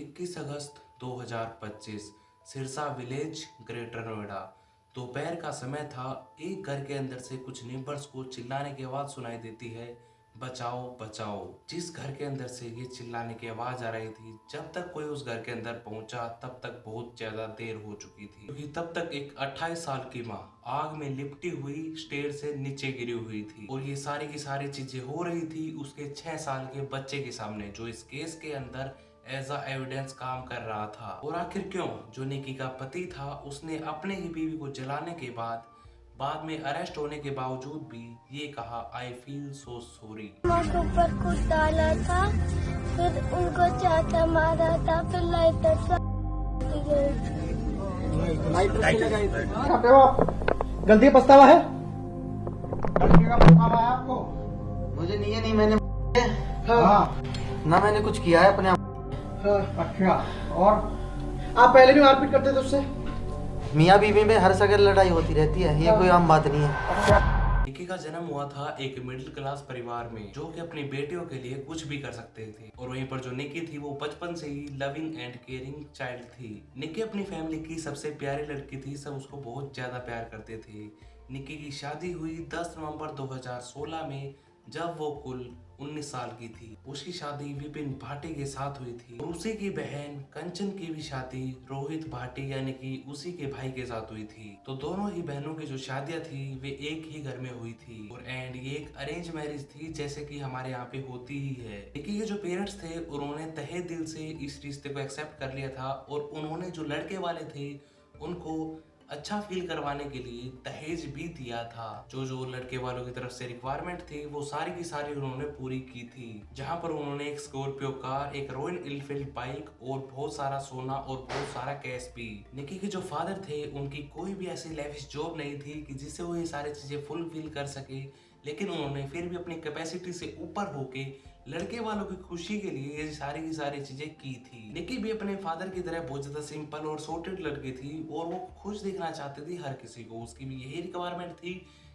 21 अगस्त 2025 Sirsa village, greater Noida. दोपहर का समय था। एक घर के अंदर से कुछ नेबर्स को चिल्लाने की आवाज सुनाई देती है, बचाओ बचाओ। जिस घर के अंदर से ये चिल्लाने की आवाज आ रही थी, जब तक कोई उस घर के अंदर पहुंचा तब तक बहुत ज्यादा देर हो चुकी थी, क्योंकि तब तक एक 28 साल की माँ आग में लिपटी हुई स्टेयर से नीचे गिरी हुई थी। और ये सारी की सारी चीजें हो रही थी उसके 6 साल के बच्चे के सामने, जो इस केस के अंदर एज अ एविडेंस काम कर रहा था। और आखिर क्यों? जो निकी का पति था, उसने अपने ही बीवी को जलाने के बाद में अरेस्ट होने के बावजूद भी ये कहा, आई फील सो सॉरी। ऊपर कुछ डाला था, फिर उनको चाटा मारा था, फिर लाइटर से यहाँ पे हो आप? गलती का पछतावा है? गलती का पछतावा है आपको? मुझे नहीं है, नहीं मैंने हाँ ना मैंने कुछ किया है अपने आप। हाँ, अच्छा। और आप पहले भी मारपीट करते थे उससे? मियाँ बीवी में हर जगह लड़ाई होती रहती है, ये कोई आम बात नहीं है। निकी का जन्म हुआ था एक मिडिल क्लास परिवार में, जो कि अपनी बेटियों के लिए कुछ भी कर सकते थे। और वहीं पर जो निकी थी, वो बचपन से ही लविंग एंड केयरिंग चाइल्ड थी। निकी अपनी फैमिली की सबसे प्यारी लड़की थी, सब उसको बहुत ज्यादा प्यार करते थे। निकी की शादी हुई 10 नवंबर 2016 में, जब वो कुल 19 साल की थी। उसकी शादी विपिन भाटी के साथ हुई थी। और उसी की बहन कंचन की भी शादी रोहित भाटी यानी कि उसी के भाई के साथ हुई थी। तो दोनों ही बहनों की जो शादियां थी वे एक ही घर में हुई थी। और ये एक अरेंज मैरिज थी, जैसे कि हमारे यहाँ पे होती ही है। निकी के जो पेरेंट्स थे, उन्होंने तहे दिल से इस रिश्ते को एक्सेप्ट कर लिया था। और उन्होंने जो लड़के वाले थे उनको अच्छा फील करवाने के लिए दहेज भी दिया था। जो लड़के वालों की तरफ से रिक्वायरमेंट थी, वो सारी की सारी उन्होंने पूरी की थी। जहां पर उन्होंने एक स्कॉर्पियो कार, एक रॉयल एनफील्ड बाइक और बहुत सारा सोना और बहुत सारा कैश भी। निकी के जो फादर थे, उनकी कोई भी ऐसी लेविश जॉब नहीं थी कि जिससे वो ये सारी चीजें फुलफिल कर सके, लेकिन उन्होंने फिर भी अपनी कैपेसिटी से ऊपर होके लड़के वालों की खुशी के लिए ये सारी की सारी चीजें की थी। निकी भी अपने फादर की तरह बहुत ज्यादा सिंपल और सॉर्टेड लड़की थी, और वो खुश दिखना चाहती थी हर किसी को। उसकी भी यही रिक्वायरमेंट थी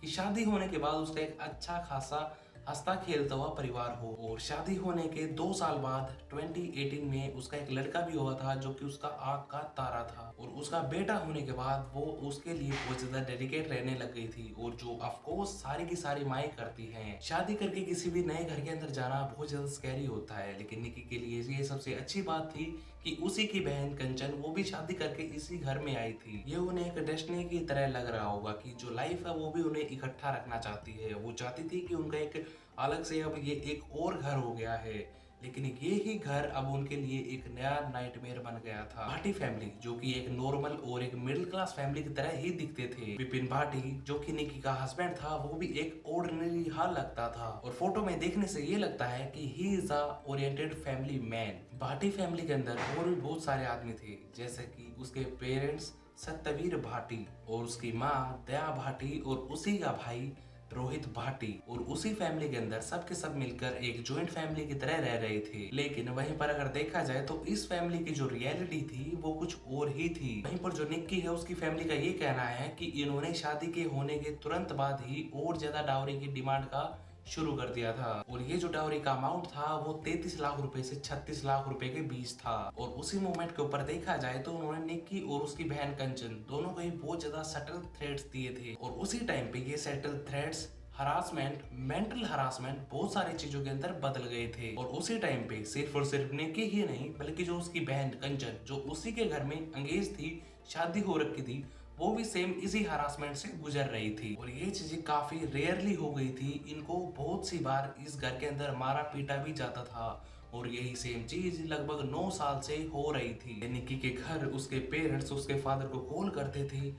कि शादी होने के बाद उसका एक अच्छा खासा हंसता खेलता हुआ परिवार हो। और शादी होने के 2 साल बाद 2018 में उसका एक लड़का भी हुआ था, जो कि उसका आग का तारा था। और उसका बेटा होने के बाद वो उसके लिए बहुत ज्यादा डेडिकेट रहने लग गई थी। और जो ऑफकोर्स सारी की सारी माएँ करती हैं, शादी करके किसी भी नए घर के अंदर जाना बहुत ज्यादा स्कैरी होता है। लेकिन निकी के लिए ये सबसे अच्छी बात थी कि उसी की बहन कंचन, वो भी शादी करके इसी घर में आई थी। ये उन्हें एक डेस्टिनी की तरह लग रहा होगा कि जो लाइफ है वो भी उन्हें इकट्ठा रखना चाहती है। वो चाहती थी कि उनका एक अलग से अब ये एक और घर हो गया है, लेकिन ये ही घर अब उनके लिए एक नया नाइटमेयर बन गया था। भाटी फैमिली, जो कि एक नॉर्मल और एक मिडिल क्लास फैमिली की तरह ही दिखते थे। विपिन भाटी, जो कि निकी का हस्बैंड था, वो भी एक ऑर्डिनरी हाल लगता था। और फोटो में देखने से ये लगता है कि he is a oriented family man. Bhati family के अंदर और भी बहुत सारे आदमी थे, जैसे कि उसके पेरेंट्स सत्यवीर भाटी और उसकी माँ दया भाटी और उसी का भाई रोहित भाटी। और उसी फैमिली के अंदर सब के सब मिलकर एक जॉइंट फैमिली की तरह रह रहे थे। लेकिन वहीं पर अगर देखा जाए तो इस फैमिली की जो रियलिटी थी वो कुछ और ही थी। वहीं पर जो निक्की है, उसकी फैमिली का ये कहना है कि इन्होंने शादी के होने के तुरंत बाद ही और ज्यादा डाउरी की डिमांड का शुरू कर दिया था। और ये जो डाउरी का अमाउंट था वो 33 लाख रुपए से 36 लाख रुपए के बीच था। और उसी मोमेंट के ऊपर देखा जाए तो उन्होंने निक्की और उसकी बहन कंचन दोनों को ही बहुत ज्यादा सटल थ्रेट्स दिए थे। और उसी टाइम पे ये subtle threats, harassment, mental harassment बहुत सारी चीजों के अंदर बदल गए थे। और उसी टाइम पे सिर्फ और सिर्फ निक्की ही नहीं, बल्कि जो उसकी बहन कंचन, जो उसी के घर में अंगेज थी, शादी हो रखी थी, वो भी सेम इसी हरासमेंट से गुजर रही थी। और ये चीजें काफी रेयरली हो गई थी। इनको बहुत सी बार इस घर के अंदर मारा पीटा भी जाता था। और यही सेम चीज लगभग 9 साल से हो रही थी। निक्की के घर उसके पेरेंट्स उसके फादर को कॉल करते थे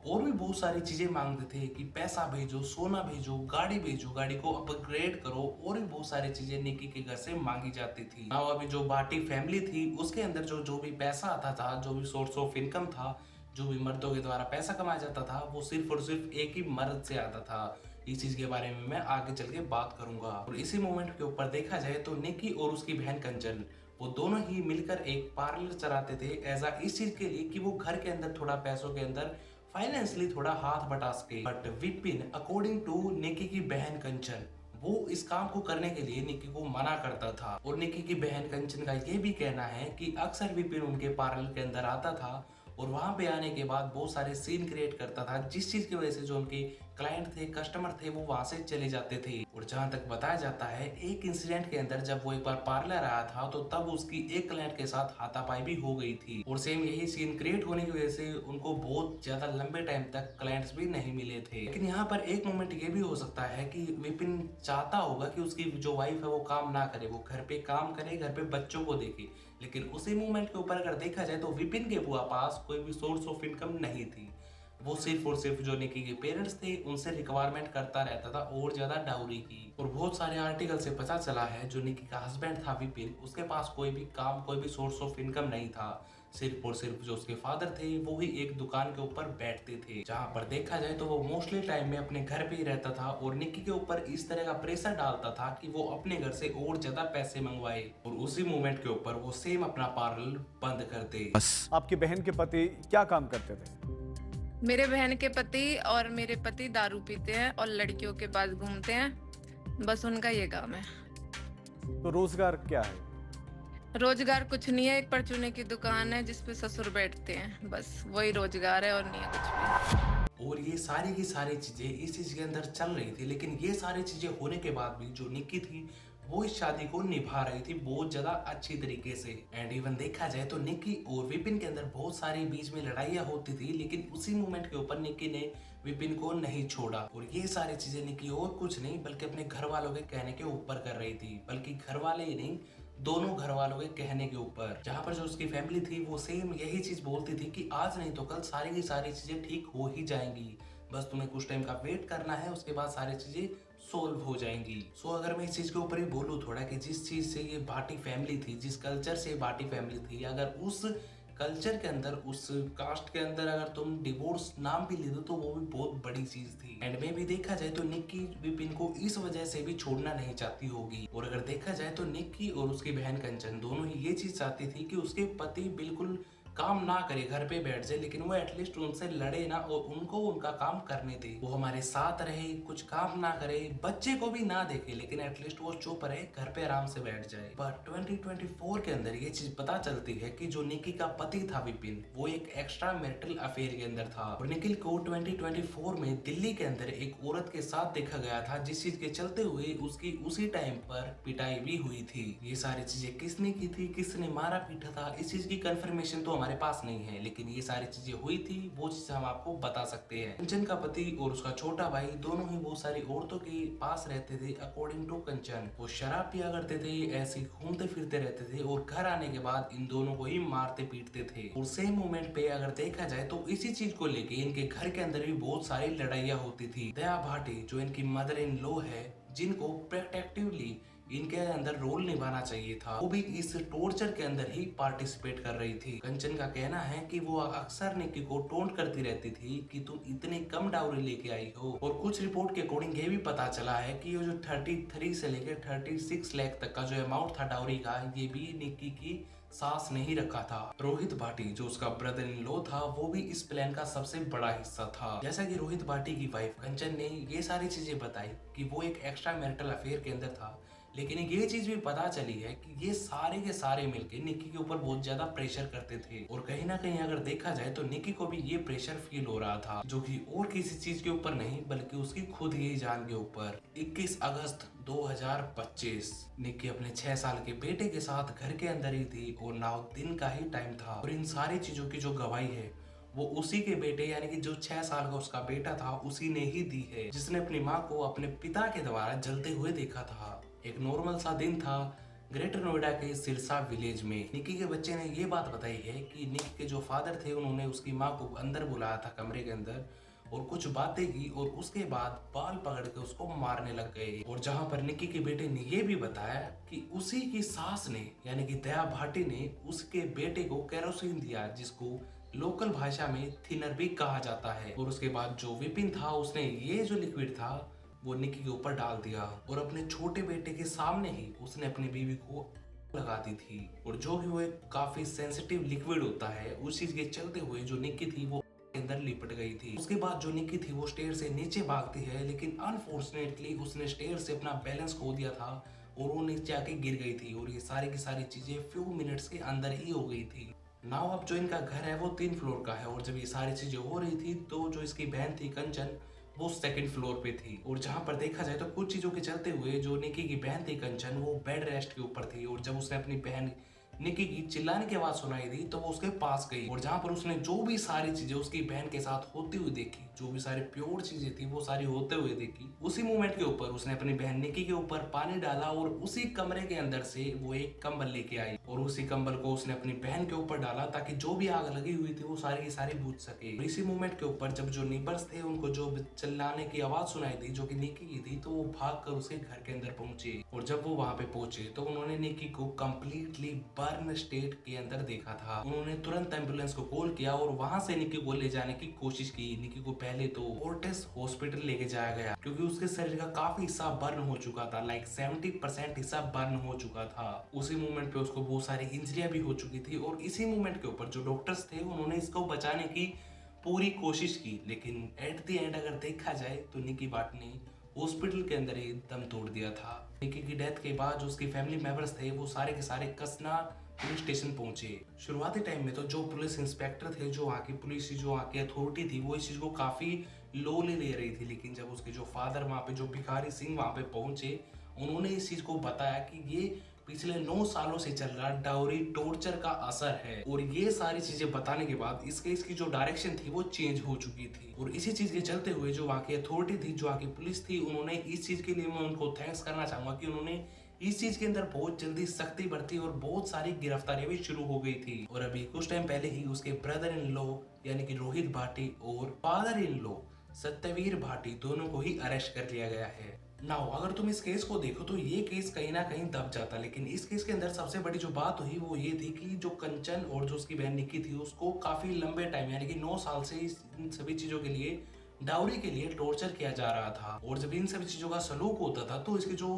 और भी बहुत सारी चीजें मांगते थे कि पैसा भेजो, सोना भेजो, गाड़ी भेजो, गाड़ी को अपग्रेड करो, और भी बहुत सारी चीजें निक्की के घर से मांगी जाती थी। now अभी जो भाटी फैमिली थी, उसके अंदर जो भी पैसा आता था, जो भी सोर्स ऑफ इनकम था, जो भी मर्दों के द्वारा पैसा कमाया जाता था, वो सिर्फ और सिर्फ एक ही मर्द से आता था। इस चीज के बारे में मैं आगे चल के बात करूंगा। और इसी मोमेंट के ऊपर देखा जाए तो निक्की और उसकी बहन कंचन, वो दोनों ही मिलकर एक पार्लर चलाते थे एज इस चीज के लिए कि वो घर के अंदर थोड़ा पैसों के अंदर फाइनेंशियली थोड़ा हाथ बटा सके। But Vipin, according to Nikki की बहन कंचन, वो इस काम को करने के लिए निक्की को मना करता था। और निक्की की बहन कंचन का ये भी कहना है कि अक्सर विपिन उनके पार्लर के अंदर आता था और वहां पे आने के बाद बहुत सारे सीन क्रिएट करता था, जिस चीज की वजह से जो उनके क्लाइंट थे, कस्टमर थे, वो वहां से चले जाते थे। और जहां तक बताया जाता है, एक इंसिडेंट के अंदर जब वो एक बार पार्लर आया था तो तब उसकी एक क्लाइंट के साथ हाथापाई भी हो गई थी। और सेम यही सीन क्रिएट होने की वजह से उनको बहुत ज्यादा लंबे टाइम तक क्लाइंट्स भी नहीं मिले थे। लेकिन यहाँ पर एक मोमेंट ये भी हो सकता है कि विपिन चाहता होगा कि उसकी जो वाइफ है वो काम ना करे, वो घर पे काम करे, घर पे बच्चों को देखे। लेकिन उसी मूवमेंट के ऊपर अगर देखा जाए तो विपिन के बुआ पास कोई भी सोर्स ऑफ इनकम नहीं थी। वो सिर्फ और सिर्फ जो निकी के पेरेंट्स थे उनसे रिक्वायरमेंट करता रहता था और ज्यादा डाउरी की। और बहुत सारे आर्टिकल से पता चला है जो निकी का हस्बैंड था विपिन, उसके पास कोई भी काम, कोई भी सोर्स ऑफ इनकम नहीं था। सिर्फ और सिर्फ जो उसके फादर थे वो ही एक दुकान के ऊपर बैठते थे, जहाँ पर देखा जाए तो वो मोस्टली टाइम में अपने घर पे ही रहता था और निक्की के ऊपर इस तरह का प्रेशर डालता था कि वो अपने घर से और ज्यादा पैसे मंगवाए। और उसी मोमेंट के ऊपर वो सेम अपना पार्लर बंद कर दे। आपकी बहन के पति क्या काम करते थे? मेरे बहन के पति और मेरे पति दारू पीते हैं और लड़कियों के पास घूमते हैं, बस उनका ये काम है। तो रोजगार क्या है? रोजगार कुछ नहीं है, एक परचूने की दुकान है जिसपे ससुर बैठते हैं, बस वही रोजगार है और नहीं है कुछ भी। और ये सारी की सारी चीजें इस चीज के अंदर चल रही थी, लेकिन ये सारी चीजें होने के बाद भी जो निक्की थी वो इस शादी को निभा रही थी बहुत ज्यादा अच्छी तरीके से। एंड इवन देखा जाए तो निक्की और विपिन के अंदर बहुत सारी बीच में लड़ाइयाँ होती थी, लेकिन उसी मोमेंट के ऊपर निक्की ने विपिन को नहीं छोड़ा। और ये सारी चीजें निक्की और कुछ नहीं बल्कि अपने घर वालों के कहने के ऊपर कर रही थी, बल्कि घर वाले ही नहीं, दोनों घर वालों के कहने के ऊपर। जहाँ पर जो उसकी फैमिली थी वो सेम यही चीज बोलती थी कि आज नहीं तो कल सारी की सारी चीजें ठीक हो ही जाएंगी, बस तुम्हें कुछ टाइम का वेट करना है, उसके बाद सारी चीजें सोल्व हो जाएंगी। सो अगर मैं इस चीज के ऊपर ही बोलूँ थोड़ा कि जिस चीज से ये भाटी फैमिली थी, जिस कल्चर से भाटी फैमिली थी, अगर उस कल्चर के अंदर, उस कास्ट के अंदर अगर तुम डिवोर्स नाम भी ले दो तो वो भी बहुत बड़ी चीज थी। एंड में भी देखा जाए तो निक्की विपिन को इस वजह से भी छोड़ना नहीं चाहती होगी। और अगर देखा जाए तो निक्की और उसकी बहन कंचन दोनों ही ये चीज चाहती थी कि उसके पति बिल्कुल काम ना करे, घर पे बैठ जाए, लेकिन वो एटलीस्ट उनसे लड़े ना और उनको उनका काम करने दे, वो हमारे साथ रहे, कुछ काम ना करे, बच्चे को भी ना देखे, लेकिन एटलीस्ट वो चुप रहे, घर पे आराम से बैठ जाए। पर 2024 के अंदर ये चीज पता चलती है कि जो निकी का पति था विपिन, वो एक एक्स्ट्रा मैरिटल अफेयर के अंदर था। और निखिल को 2024 में दिल्ली के अंदर एक औरत के साथ देखा गया था, जिस चीज के चलते हुए उसकी उसी टाइम पर पिटाई भी हुई थी। ये सारी चीजें किसने की थी, किसने मारा पीटा था, इस चीज की कंफर्मेशन तो हमारे पास नहीं है, लेकिन ये सारी चीजें हुई थी, वो चीज हम आपको बता सकते हैं। कंचन का पति और उसका छोटा भाई दोनों ही बहुत सारी औरतों के पास रहते थे। अकॉर्डिंग टू कंचन वो शराब पिया करते थे, ऐसे घूमते फिरते रहते थे और घर आने के बाद इन दोनों को ही मारते पीटते थे। और सेम मोमेंट पे अगर देखा जाए तो इसी चीज को लेके इनके घर के अंदर भी बहुत सारी लड़ाइयाँ होती थी। दया भाटी जो इनकी मदर इन लॉ है, जिनको प्रोटेक्टिवली इनके अंदर रोल निभाना चाहिए था, वो भी इस टॉर्चर के अंदर ही पार्टिसिपेट कर रही थी। कंचन का कहना है कि वो अक्सर निक्की को टोंट करती रहती थी कि तुम इतनी कम डाउरी लेके आई हो। और कुछ रिपोर्ट के अकॉर्डिंग ये भी पता चला है कि ये जो 33 से लेकर 36 लाख तक का जो अमाउंट था डाउरी का, ये भी निक्की की सास नहीं रखा था। रोहित भाटी जो उसका ब्रदर इन लॉ था, वो भी इस प्लान का सबसे बड़ा हिस्सा था। जैसा कि रोहित भाटी की वाइफ कंचन ने ये सारी चीजें बताई कि वो एक एक्स्ट्रा मैरिटल अफेयर के अंदर था, लेकिन ये चीज भी पता चली है कि ये सारे के सारे मिलके निक्की के ऊपर बहुत ज्यादा प्रेशर करते थे। और कहीं ना कहीं अगर देखा जाए तो निक्की को भी ये प्रेशर फील हो रहा था, जो कि और किसी चीज के ऊपर नहीं बल्कि उसकी खुद ही जान के ऊपर। 21 अगस्त 2025 निक्की अपने 6 साल के बेटे के साथ घर के अंदर ही थी और नाउ दिन का ही टाइम था। और इन सारी चीजों की जो गवाही है वो उसी के बेटे यानी कि जो 6 साल का उसका बेटा था उसी ने ही दी है, जिसने अपनी माँ को अपने पिता के द्वारा जलते हुए देखा था। एक नॉर्मल सा दिन था ग्रेटर नोएडा के सिरसा विलेज में। निक्की के बच्चे ने ये बात बताई है कि निक्की के जो फादर थे उन्होंने उसकी माँ को अंदर बुलाया था कमरे के अंदर और कुछ बातें की और उसके बाद बाल पकड़ के उसको मारने लग गए। और जहां पर निक्की के बेटे ने ये भी बताया कि उसी की सास ने यानी कि दया भाटी ने उसके बेटे को केरोसिन दिया, जिसको लोकल भाषा में थिनर भी कहा जाता है। और उसके बाद जो विपिन था उसने ये जो लिक्विड था वो निक्की के ऊपर डाल दिया और अपने छोटे बेटे के सामने ही उसने अपनी बीवी को लगा दी थी। और जो भी वो एक काफी सेंसिटिव लिक्विड होता है, उस चीज के चलते हुए जो निक्की थी वो के अंदर लिपट गई थी। उसके बाद जो निकी थी वो स्टेयर से नीचे भागती है, लेकिन अनफॉर्चुनेटली उसने स्टेयर से अपना बैलेंस खो दिया था और वो नीचे आके गिर गई थी और ये सारी की सारी चीजें फ्यू मिनट्स के अंदर ही हो गई थी। नाउ अब जो इनका घर है वो 3 फ्लोर का है और जब ये सारी चीजें हो रही थी तो जो इसकी बहन थी कंचन वो 2nd फ्लोर पे थी। और जहां पर देखा जाए तो कुछ चीजों के चलते हुए जो निकी की बहन थी कंचन वो बेड रेस्ट के ऊपर थी और जब उसने अपनी बहन निकी की चिल्लाने की आवाज सुनाई दी तो वो उसके पास गई और जहां पर उसने जो भी सारी चीजें उसकी बहन के साथ होती हुई देखी, जो भी सारी प्योर चीजें थी वो सारी होते हुए देखी, उसी मोमेंट के ऊपर उसने अपनी बहन निकी के ऊपर पानी डाला और उसी कमरे के अंदर से वो एक कंबल लेके आई और उसी कंबल को उसने अपनी बहन के ऊपर डाला ताकि जो भी आग लगी हुई थी वो सारी की सारी बुझ सके। इसी मोमेंट के ऊपर जब जो नीबर्स थे उनको जो चिल्लाने की आवाज सुनाई दी जो कि निकी की थी तो वो भाग कर उसके घर के अंदर पहुंचे और जब वो वहां पे पहुंचे तो उन्होंने निकी को कम्प्लीटली बर्न स्टेट के अंदर देखा था। उन्होंने तुरंत एम्बुलेंस को कॉल किया और वहां से निकी को ले जाने की कोशिश की। निकी को पहले तो ओर्टिस हॉस्पिटल लेके जाया गया क्योंकि उसके शरीर का काफी हिस्सा बर्न हो चुका था, लाइक 70% हिस्सा बर्न हो चुका था। उसी मोमेंट पे उसको बहुत सारी इंजरियां भी हो चुकी थी और इसी मोमेंट के ऊपर जो डॉक्टर्स थे उन्होंने इसको बचाने की पूरी कोशिश की, लेकिन एट द एंड अगर देखा जाए तो निकी बाट ने हॉस्पिटल के अंदर ही दम तोड़ दिया था। निकी की डेथ के बाद जो उसके फैमिली मेंबर्स थे वो सारे के सारे कसना पुलिस स्टेशन पहुंचे। शुरुआती टाइम में तो जो पुलिस इंस्पेक्टर थे, जो वहाँ की पुलिस जो वहाँ की अथॉरिटी थी वो इस चीज को काफी लोली ले रही थी, लेकिन जब उसके जो फादर वहाँ पे जो भिखारी सिंह वहाँ पे पहुंचे उन्होंने इस चीज को बताया कि ये पिछले 9 सालों से चल रहा डाउरी टॉर्चर का असर है और ये सारी चीजें बताने के बाद इस केस की जो डायरेक्शन थी वो चेंज हो चुकी थी। और इसी चीज के चलते हुए जो वहाँ की अथॉरिटी थी, जो वहाँ की पुलिस थी, उन्होंने इस चीज के लिए मैं उनको थैंक्स करना चाहूंगा कि उन्होंने इस चीज के अंदर बहुत जल्दी सख्ती बरती और बहुत सारी गिरफ्तारियां भी शुरू हो गई थी। और अभी कुछ टाइम पहले ही उसके ब्रदर इन लॉ यानी कि रोहित भाटी और father in law Satyavir Bhati दोनों को ही अरेस्ट कर लिया गया है। नाउ अगर तुम इस केस को देखो तो ये केस कहीं ना कहीं दब जाता, लेकिन इस केस के अंदर सबसे बड़ी जो बात हुई वो ये थी कि जो कंचन और जो उसकी बहन निकी थी उसको काफी लंबे टाइम यानी कि 9 साल से इन सभी चीजों के लिए डाउरी के लिए टॉर्चर किया जा रहा था। और जब इन सभी चीजों का सलूक होता था तो इसके जो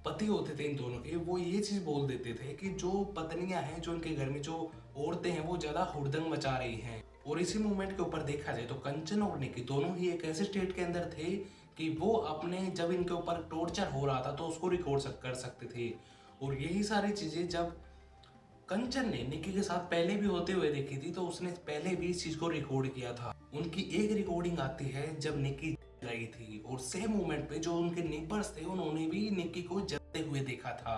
पति होते थे इन दोनों के वो ये चीज बोल देते थे कि जो पत्नियां हैं, जो इनके घर में जो औरतें हैं वो ज्यादा हुड़दंग मचा रही हैं। और इसी मूवमेंट के ऊपर देखा जाए तो कंचन और निकी दोनों ही एक ऐसे स्टेट के अंदर थे कि वो अपने जब इनके ऊपर टॉर्चर हो रहा था तो उसको रिकॉर्ड कर सकते थे। और यही सारी चीजें जब कंचन ने निकी के साथ पहले भी होते हुए देखी थी तो उसने पहले भी इस चीज को रिकॉर्ड किया था। उनकी एक रिकॉर्डिंग आती है जब निकी रही थी और सेम मोमेंट पे जो उनके नेबर्स थे उन्होंने भी निकी को जलते हुए देखा था।